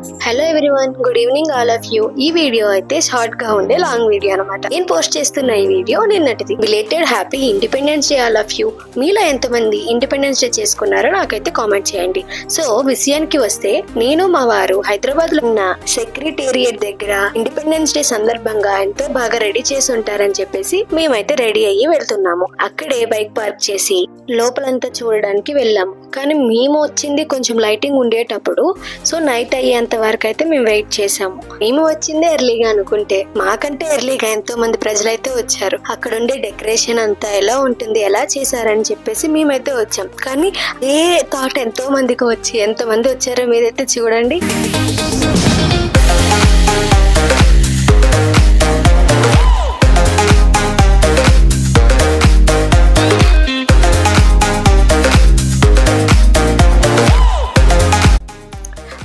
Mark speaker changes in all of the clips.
Speaker 1: Hello everyone, good evening all of you. ఈ video అయితే short గా ఉండే లాంగ్ వీడియో అనమాట. నేను పోస్ట్ చేస్తున్న ఈ వీడియో నిన్నటిది. Belated happy independence day all of you. మీలో ఎంతమంది ఇండిపెండెన్స్ డే చేసుకున్నారో నాకైతే కామెంట్ చేయండి. సో విషయానికి వస్తే, నేను మా వారు హైదరాబాద్ లో ఉన్న సెక్రటేరియట్ దగ్గర ఇండిపెండెన్స్ డే సందర్భంగా ఎంతో బాగా రెడీ చేసి ఉంటారని చెప్పేసి మేమైతే రెడీ అయ్యి వెళ్తున్నాము. అక్కడే బైక్ పార్క్ చేసి లోపలంతా చూడడానికి వెళ్ళాము. కానీ మేము వచ్చింది కొంచెం లైటింగ్ ఉండేటప్పుడు, సో నైట్ అయ్యేంత వరకు అయితే మేము వెయిట్ చేసాము. మేము వచ్చిందే ఎర్లీగా అనుకుంటే, మాకంటే ఎర్లీగా ఎంతో మంది ప్రజలైతే వచ్చారు. అక్కడ ఉండే డెకరేషన్ అంతా ఎలా ఉంటుంది, ఎలా చేశారని చెప్పేసి మేమైతే వచ్చాం. కానీ ఏ థాట్ ఎంతో మందికి వచ్చి ఎంత మంది వచ్చారో మీరైతే చూడండి.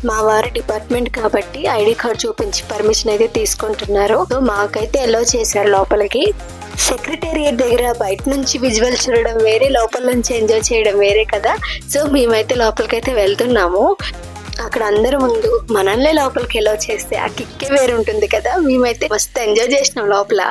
Speaker 1: మా వారి డిపార్ట్మెంట్ కాబట్టి ఐడి కార్డ్ చూపించి పర్మిషన్ అయితే తీసుకుంటున్నారు. సో మాకైతే ఎలో చేశారు లోపలికి. సెక్రటేరియట్ దగ్గర బయట నుంచి విజువల్ చూడడం వేరే, లోపల నుంచి ఎంజాయ్ చేయడం వేరే కదా. సో మేమైతే లోపలికి అయితే వెళ్తున్నాము. అక్కడ అందరి ముందు మనల్ని లోపలికి ఎలో చేస్తే ఆ కిక్కే వేరే ఉంటుంది కదా. మేమైతే మస్తు ఎంజాయ్ చేసినాం లోపల.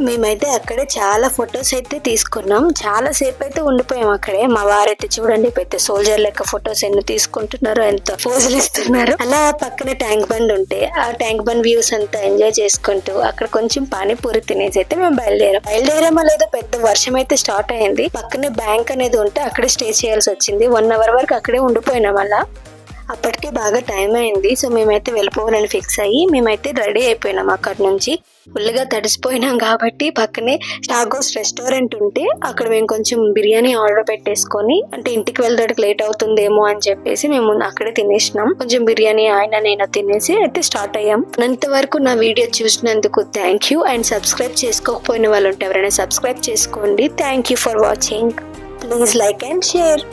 Speaker 1: మేమైతే అక్కడే చాలా ఫొటోస్ అయితే తీసుకున్నాం. చాలా సేపు అయితే ఉండిపోయాం అక్కడే. మా వారైతే చూడండి పెద్ద సోల్జర్ లెక్క ఫొటోస్ ఎన్ని తీసుకుంటున్నారో, ఎంత పోజులు ఇస్తున్నారు. అలా పక్కన ట్యాంక్ బండ్ ఉంటే ఆ ట్యాంక్ బండ్ వ్యూస్ అంతా ఎంజాయ్ చేసుకుంటూ అక్కడ కొంచెం పానీపూరి తినేసి అయితే మేము బయలుదేరామో లేదో పెద్ద వర్షం అయితే స్టార్ట్ అయింది. పక్కనే బ్యాంక్ అనేది ఉంటే అక్కడే స్టే చేయాల్సి వచ్చింది. 1 hour వరకు అక్కడే ఉండిపోయినాం. అలా అప్పటికే బాగా టైం అయింది. సో మేమైతే వెళ్ళిపోవాలని ఫిక్స్ అయ్యి మేమైతే రెడీ అయిపోయినాం. అక్కడ నుంచి ఫుల్గా తడిసిపోయినాం కాబట్టి పక్కనే టాగోస్ రెస్టారెంట్ ఉంటే అక్కడ మేము కొంచెం బిర్యానీ ఆర్డర్ పెట్టేసుకొని, అంటే ఇంటికి వెళ్ళడానికి లేట్ అవుతుందేమో అని చెప్పేసి మేము అక్కడే తినేసినాం. కొంచెం బిర్యానీ ఆయన నేను తినేసి అయితే స్టార్ట్ అయ్యాం. అంతవరకు నా వీడియో చూసినందుకు థ్యాంక్ యూ. అండ్ సబ్స్క్రైబ్ చేసుకోకపోయిన వాళ్ళు ఉంటే ఎవరైనా సబ్స్క్రైబ్ చేసుకోండి. Thank you for watching. Please like and share.